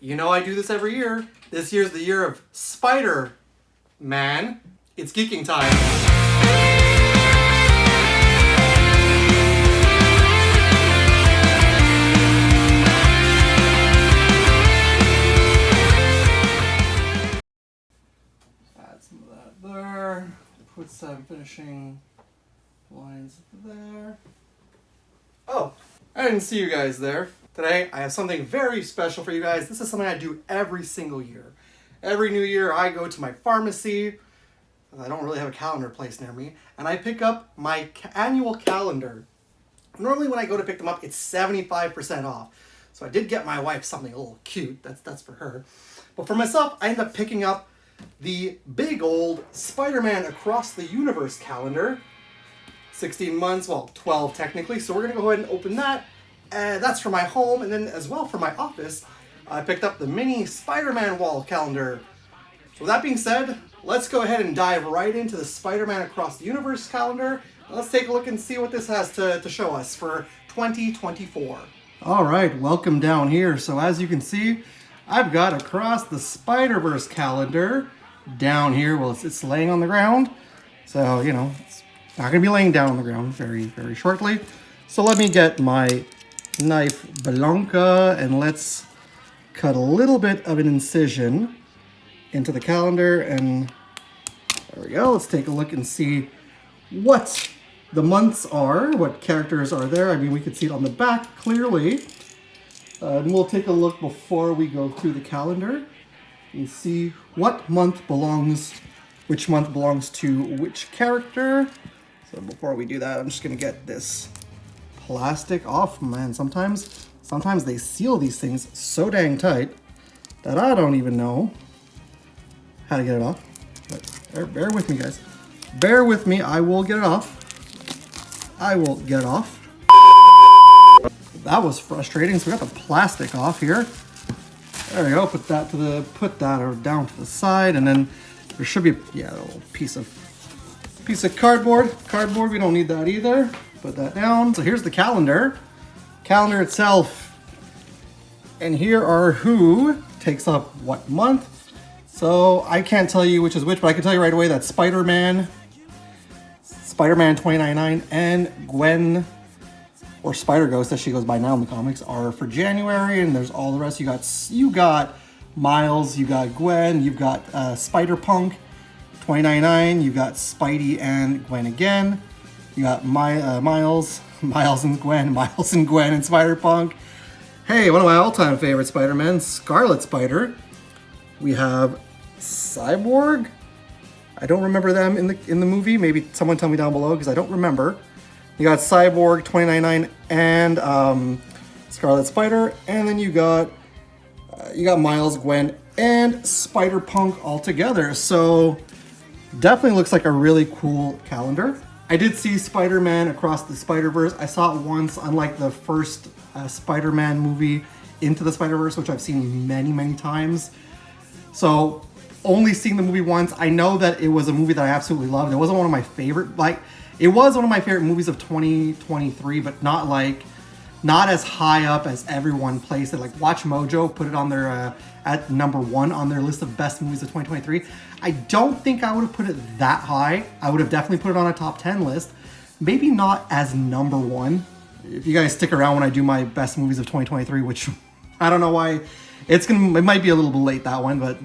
You know I do this every year. This year's the year of Spider-Man. It's geeking time. Add some of that there. Put some finishing lines there. Oh, I didn't see you guys there. Today, I have something very special for you guys. This is something I do every single year. Every new year, I go to my pharmacy. I don't really have a calendar placed near me. And I pick up my annual calendar. Normally, when I go to pick them up, it's 75% off. So I did get my wife something a little cute. That's for her. But for myself, I end up picking up the big old Spider-Man Across the Universe calendar. 16 months, well, 12 technically. So we're going to go ahead and open that. That's for my home, and then as well for my office, I picked up the mini Spider-Man wall calendar. So with that being said, let's go ahead and dive right into the Spider-Man Across the Universe calendar. Let's take a look and see what this has to show us for 2024. All right, welcome down here. So as you can see, I've got Across the Spiderverse calendar down here. Well, it's laying on the ground, so you know it's not going to be laying down on the ground very, very shortly. So let me get my knife Blanca and let's cut a little bit of an incision into the calendar, and there we go. Let's take a look and see what the months are, what characters are there. I mean, we can see it on the back clearly. And we'll take a look before we go through the calendar and see what month belongs, which month belongs to which character. So before we do that, I'm just gonna get this plastic off. Man, sometimes they seal these things so dang tight that I don't even know how to get it off. But bear with me, guys. Bear with me. I will get it off. I will get it off. That was frustrating. So we got the plastic off here. There we go. Put that down to the side, and then there should be a little piece of cardboard. We don't need that either. Put that down. So here's the calendar itself, and here are who takes up what month. So I can't tell you which is which, but I can tell you right away that Spider-Man 2099, and Gwen, or Spider-Ghost as she goes by now in the comics, are for January, and there's all the rest. You got Miles, you got Gwen, you've got Spider-Punk 2099, you got Spidey and Gwen again. You got Miles and Gwen, and Spider-Punk. Hey, one of my all-time favorite Spider-Men, Scarlet Spider. We have Cyborg. I don't remember them in the movie. Maybe someone tell me down below because I don't remember. You got Cyborg 2099 and Scarlet Spider, and then you got Miles, Gwen, and Spider-Punk all together. So definitely looks like a really cool calendar. I did see Spider-Man Across the Spider-Verse. I saw it once, unlike the first Spider-Man movie, Into the Spider-Verse, which I've seen many, many times. So only seeing the movie once, I know that it was a movie that I absolutely loved. It wasn't one of my favorite, it was one of my favorite movies of 2023, but not as high up as everyone placed it. Like Watch Mojo put it on their at number 1 on their list of best movies of 2023. I don't think I would have put it that high. I would have definitely put it on a top 10 list. Maybe not as number 1. If you guys stick around when I do my best movies of 2023, which I don't know why it might be a little bit late, that one, but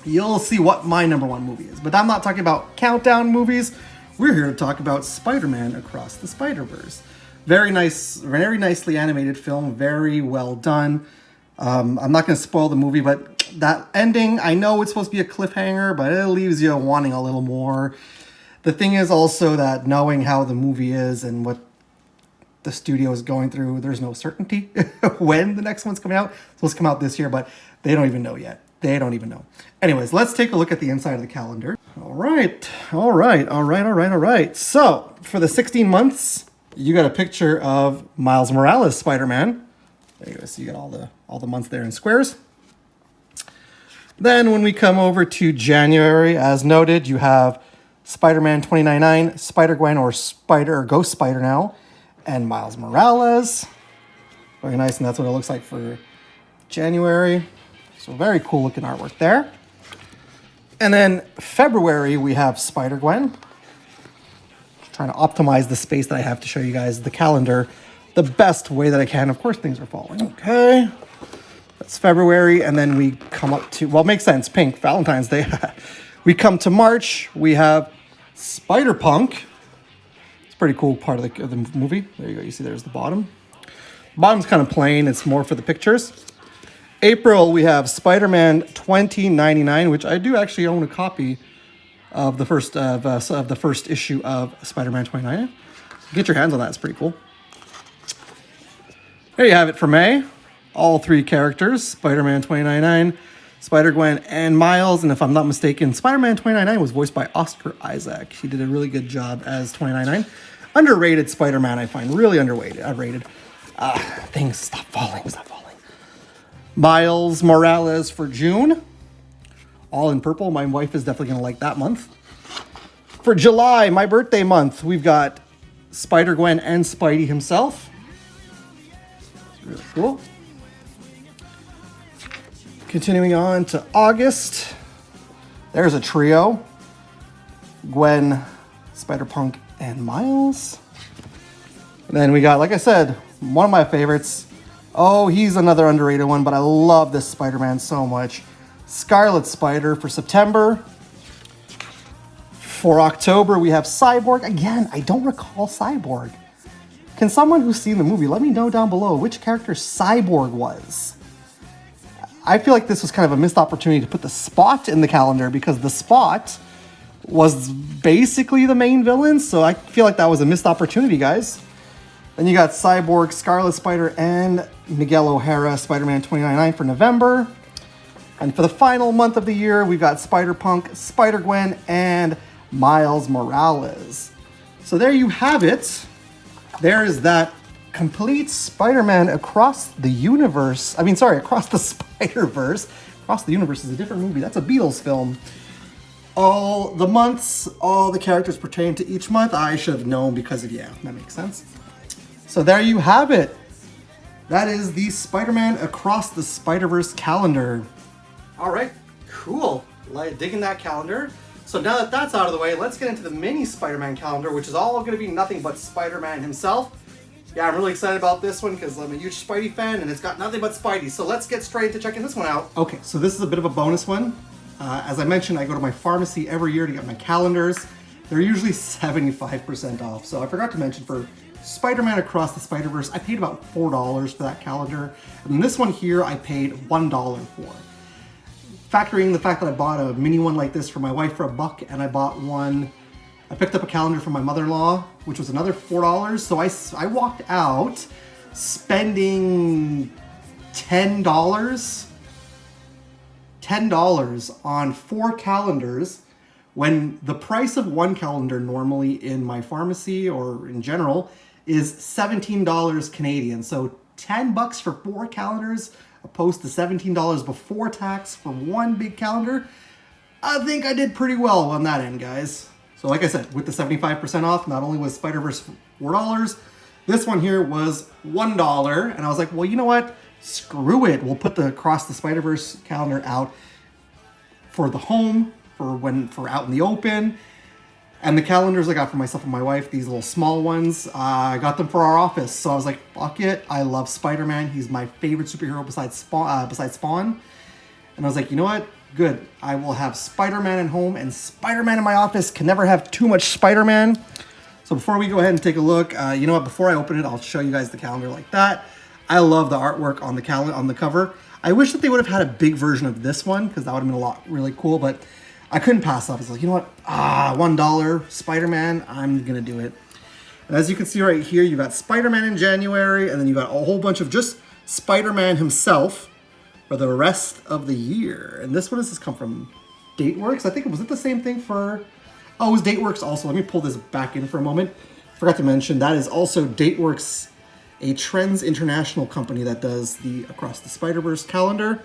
you'll see what my number 1 movie is. But I'm not talking about countdown movies. We're here to talk about Spider-Man Across the Spider-Verse. Very nice, very nicely animated film, very well done. I'm not going to spoil the movie, but that ending, I know it's supposed to be a cliffhanger, but it leaves you wanting a little more. The thing is also that knowing how the movie is and what the studio is going through, there's no certainty when the next one's coming out. It's supposed to come out this year, but they don't even know yet. They don't even know. Anyways, let's take a look at the inside of the calendar. All right. So for the 16 months, you got a picture of Miles Morales Spider-Man. There you go. So you got all the months there in squares. Then when we come over to January, as noted, you have Spider-Man 2099, Spider-Gwen or Ghost Spider now, and Miles Morales. Very nice, and that's what it looks like for January. So very cool looking artwork there. And then February, we have Spider-Gwen. Trying to optimize the space that I have to show you guys the calendar the best way that I can. Of course, things are falling. Okay. That's February. And then we come up to, well, it makes sense, pink, Valentine's Day. We come to March. We have Spider-Punk. It's a pretty cool part of the movie. There you go. You see there's the bottom. Bottom's kind of plain. It's more for the pictures. April, we have Spider-Man 2099, which I do actually own a copy of the first issue of Spider-Man 2099. Get your hands on that. It's pretty cool. There you have it for May. All three characters, Spider-Man 2099, Spider-Gwen, and Miles. And if I'm not mistaken, Spider-Man 2099 was voiced by Oscar Isaac. He did a really good job as 2099. Underrated Spider-Man, I find. Really underrated. Things, stop falling. Miles Morales for June. All in purple. My wife is definitely going to like that month. For July, my birthday month, we've got Spider-Gwen and Spidey himself. That's really cool. Continuing on to August, there's a trio. Gwen, Spider-Punk, and Miles. And then we got, like I said, one of my favorites. Oh, he's another underrated one, but I love this Spider-Man so much. Scarlet Spider for September. For October, we have Cyborg. Again, I don't recall Cyborg. Can someone who's seen the movie let me know down below which character Cyborg was? I feel like this was kind of a missed opportunity to put the Spot in the calendar because the Spot was basically the main villain, so I feel like that was a missed opportunity, guys. Then you got Cyborg, Scarlet Spider, and Miguel O'Hara, Spider-Man 2099 for November. And for the final month of the year, we've got Spider-Punk, Spider-Gwen, and Miles Morales. So there you have it. There is that complete Spider-Man across the universe. Across the Spider-Verse. Across the Universe is a different movie. That's a Beatles film. All the months, all the characters pertain to each month. I should have known because of, that makes sense. So there you have it. That is the Spider-Man Across the Spider-Verse calendar. All right, cool. Digging that calendar. So now that that's out of the way, let's get into the mini Spider-Man calendar, which is all going to be nothing but Spider-Man himself. Yeah, I'm really excited about this one because I'm a huge Spidey fan and it's got nothing but Spidey. So let's get straight into checking this one out. Okay, so this is a bit of a bonus one. As I mentioned, I go to my pharmacy every year to get my calendars. They're usually 75% off. So I forgot to mention for Spider-Man Across the Spider-Verse, I paid about $4 for that calendar. And this one here, I paid $1 for. Factoring in the fact that I bought a mini one like this for my wife for $1, and I picked up a calendar for my mother-in-law, which was another $4. So I walked out spending $10 on 4 calendars when the price of one calendar normally in my pharmacy or in general is $17 Canadian. So $10 for 4 calendars opposed to $17 before tax for one big calendar. I think I did pretty well on that end, guys. So like I said, with the 75% off, not only was Spider-Verse $4, this one here was $1. And I was like, well, you know what? Screw it. We'll put the Across the Spider-Verse calendar out for the home, for out in the open. And the calendars I got for myself and my wife, these little small ones, I got them for our office. So I was like, fuck it. I love Spider-Man. He's my favorite superhero besides Spawn. And I was like, you know what? Good. I will have Spider-Man at home and Spider-Man in my office. Can never have too much Spider-Man. So before we go ahead and take a look, you know what? Before I open it, I'll show you guys the calendar like that. I love the artwork on the cover. I wish that they would have had a big version of this one because that would have been really cool, but I couldn't pass up. It's like, you know what? $1 Spider-Man, I'm gonna do it. And as you can see right here, you got Spider-Man in January, and then you got a whole bunch of just Spider-Man himself for the rest of the year. And this, where does this come from? Dateworks? I think, was it the same thing for... Oh, it was Dateworks also. Let me pull this back in for a moment. Forgot to mention, that is also Dateworks, a Trends International company that does the Across the Spider-Verse calendar.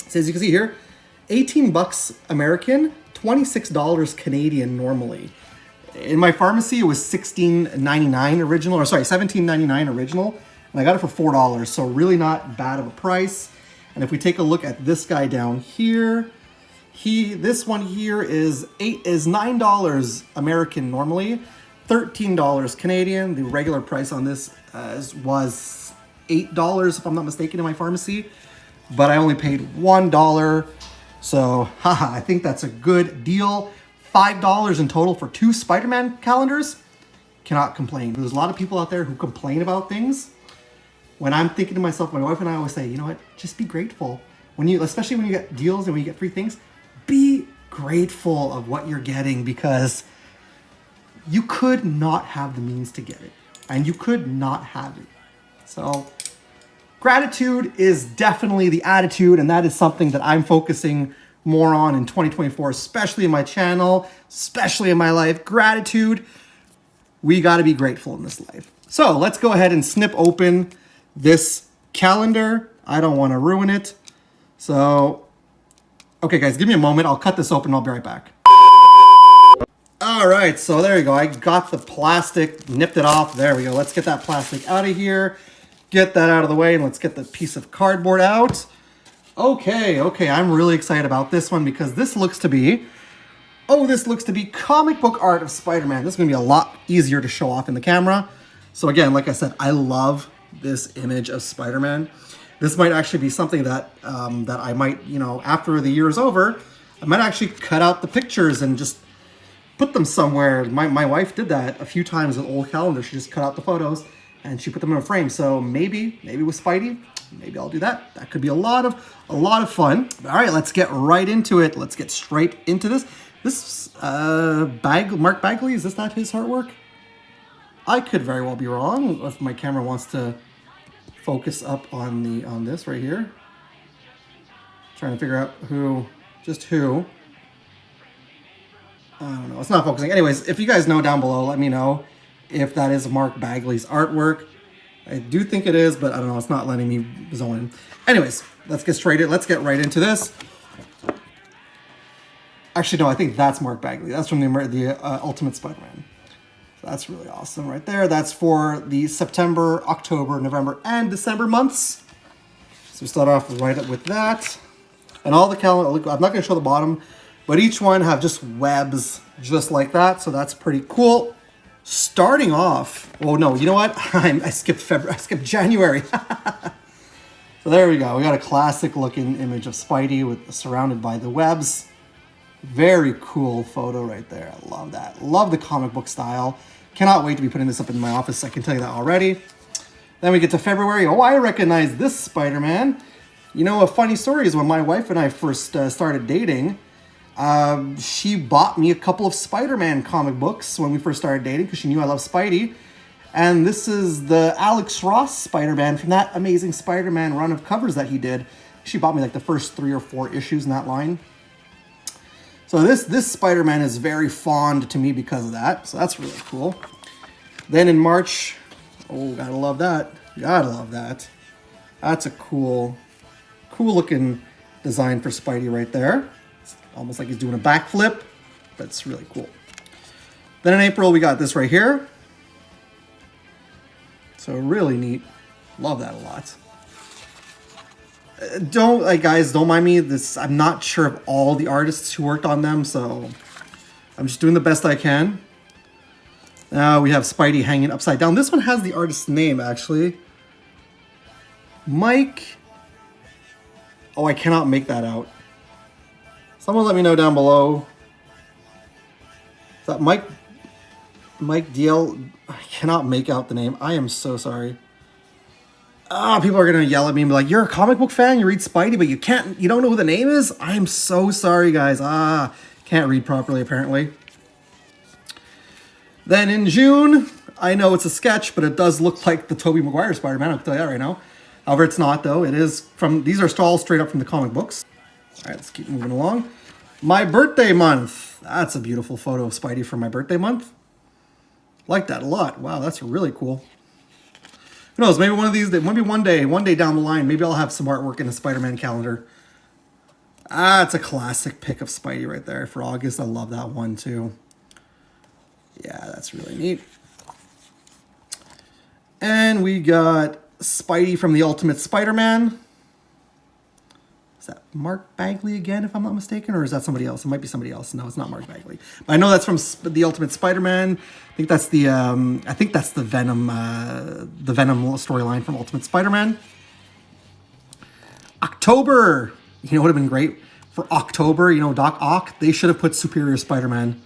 So as you can see here, $18 American, $26 Canadian normally. In my pharmacy, it was $16.99 original, or sorry, $17.99 original, and I got it for $4, so really not bad of a price. And if we take a look at this guy down here, this one here is $9 American normally, $13 Canadian. The regular price on this was $8 if I'm not mistaken in my pharmacy, but I only paid $1. So haha, I think that's a good deal. $5 in total for 2 Spider-Man calendars. Cannot complain. There's a lot of people out there who complain about things. When I'm thinking to myself, my wife and I always say, you know what, just be grateful. Especially when you get deals and when you get free things, be grateful of what you're getting, because you could not have the means to get it and you could not have it. So gratitude is definitely the attitude, and that is something that I'm focusing more on in 2024, especially in my channel, especially in my life. Gratitude. We got to be grateful in this life. So let's go ahead and snip open this calendar. I don't want to ruin it. So, okay guys, give me a moment. I'll cut this open. I'll be right back. All right, so there you go. I got the plastic, nipped it off. There we go. Let's get that plastic out of here. Get that out of the way, and let's get the piece of cardboard out. Okay, I'm really excited about this one because this looks to be comic book art of Spider-Man. This is going to be a lot easier to show off in the camera. So again, like I said, I love this image of Spider-Man. This might actually be something that that I might, after the year is over, I might actually cut out the pictures and just put them somewhere. My wife did that a few times with old calendars. She just cut out the photos and she put them in a frame. So maybe with Spidey, maybe I'll do that. That could be a lot of fun. All right, let's get right into it. Let's get straight into this. This Mark Bagley, is this not his artwork? I could very well be wrong if my camera wants to focus up on this right here. Trying to figure out who. I don't know, it's not focusing. Anyways, if you guys know down below, let me know if that is Mark Bagley's artwork. I do think it is, but I don't know, it's not letting me zone in. Anyways, let's get right into this. Actually, no, I think that's Mark Bagley. That's from the Ultimate Spider-Man. So that's really awesome right there. That's for the September, October, November, and December months. So we start off right up with that. And all the calendar, I'm not going to show the bottom, but each one have just webs just like that. So that's pretty cool. Starting off, oh no, you know what? I skipped February, I skipped January. So there we go. We got a classic looking image of Spidey surrounded by the webs. Very cool photo right there. I love that. Love the comic book style. Cannot wait to be putting this up in my office. I can tell you that already. Then we get to February. Oh, I recognize this Spider-Man. You know, a funny story is when my wife and I first started dating, she bought me a couple of Spider-Man comic books when we first started dating because she knew I love Spidey. And this is the Alex Ross Spider-Man from that Amazing Spider-Man run of covers that he did. She bought me like the first 3 or 4 issues in that line. So this Spider-Man is very fond to me because of that. So that's really cool. Then in March, oh, gotta love that. Gotta love that. That's a cool looking design for Spidey right there. It's almost like he's doing a backflip, but it's really cool. Then in April, we got this right here. So really neat. Love that a lot. Guys, don't mind me. I'm not sure of all the artists who worked on them, so I'm just doing the best I can. Now we have Spidey hanging upside down. This one has the artist's name, actually. Mike. Oh, I cannot make that out. Someone let me know down below. Is that Mike DL? I cannot make out the name. I am so sorry. People are gonna yell at me and be like, "You're a comic book fan, you read Spidey, but you don't know who the name is?" I am so sorry, guys. Can't read properly, apparently. Then in June, I know it's a sketch, but it does look like the Tobey Maguire Spider-Man, I'll tell you that right now. However, it's not, though. It is these are all straight up from the comic books. All right, let's keep moving along. My birthday month. That's a beautiful photo of Spidey for my birthday month. Like that a lot. Wow, that's really cool. Who knows, maybe one day down the line, maybe I'll have some artwork in a Spider-Man calendar. It's a classic pic of Spidey right there for August. I love that one too. Yeah, that's really neat. And we got Spidey from the Ultimate Spider-Man. that Mark Bagley again, if I'm not mistaken, or is that somebody else? It might be somebody else. No, it's not Mark Bagley. But I know that's from the Ultimate Spider-Man. I think that's the Venom storyline from Ultimate Spider-Man. October, you know, would have been great for October. You know, Doc Ock. They should have put Superior Spider-Man.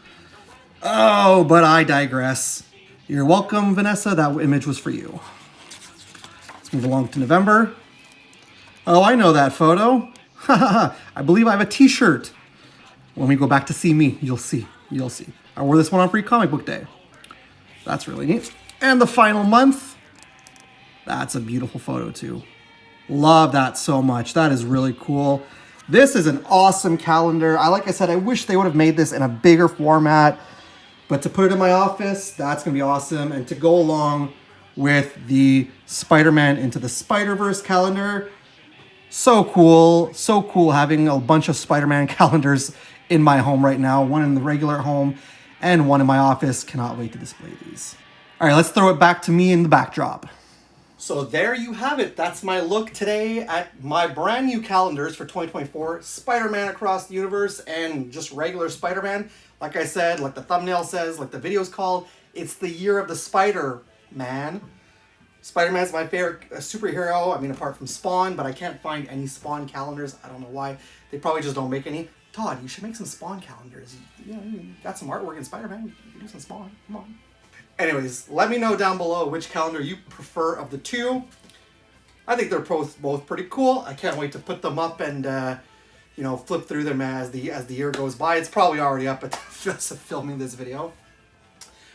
Oh, but I digress. You're welcome, Vanessa. That image was for you. Let's move along to November. Oh, I know that photo. I believe I have a t-shirt. When we go back to see me, you'll see. You'll see. I wore this one on Free Comic Book Day. That's really neat. And the final month. That's a beautiful photo too. Love that so much. That is really cool. This is an awesome calendar. Like I said, I wish they would have made this in a bigger format. But to put it in my office, that's going to be awesome. And to go along with the Spider-Man Into the Spiderverse calendar, so cool having a bunch of Spider-Man calendars in my home right now. One in the regular home and one in my office. Cannot wait to display these. All right, let's throw it back to me in the backdrop. So there you have it. That's my look today at my brand new calendars for 2024. Spider-Man Across the Universe and just regular Spider-Man. Like I said, like the thumbnail says, like the video's called, it's the year of the Spider-Man. Spider-Man's my favorite superhero. I mean, apart from Spawn, but I can't find any Spawn calendars. I don't know why. They probably just don't make any. Todd, you should make some Spawn calendars. You got some artwork in Spider-Man. You can do some Spawn. Come on. Anyways, let me know down below which calendar you prefer of the two. I think they're both pretty cool. I can't wait to put them up and you know, flip through them as the year goes by. It's probably already up at the filming this video.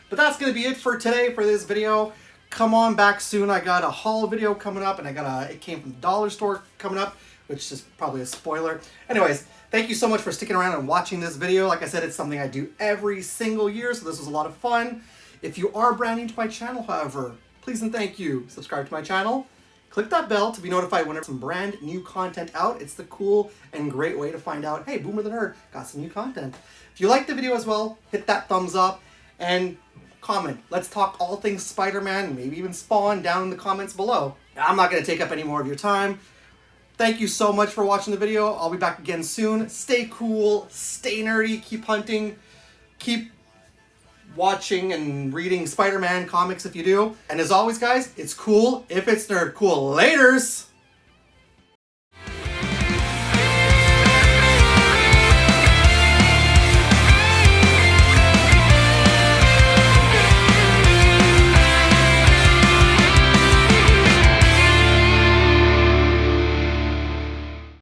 But that's gonna be it for today for this video. Come on back soon. I got a haul video coming up, and it came from the dollar store coming up, which is probably a spoiler. Anyways, thank you so much for sticking around and watching this video. Like I said, it's something I do every single year, so this was a lot of fun. If you are brand new to my channel, however, please and thank you, subscribe to my channel. Click that bell to be notified whenever some brand new content out. It's the cool and great way to find out, hey, Boomer the Nerd got some new content. If you liked the video as well, hit that thumbs up and comment. Let's talk all things Spider-Man, maybe even Spawn down in the comments below. I'm not going to take up any more of your time. Thank you so much for watching the video. I'll be back again soon. Stay cool, stay nerdy, keep hunting, keep watching and reading Spider-Man comics if you do. And as always, guys, it's cool if it's nerd cool. Laters!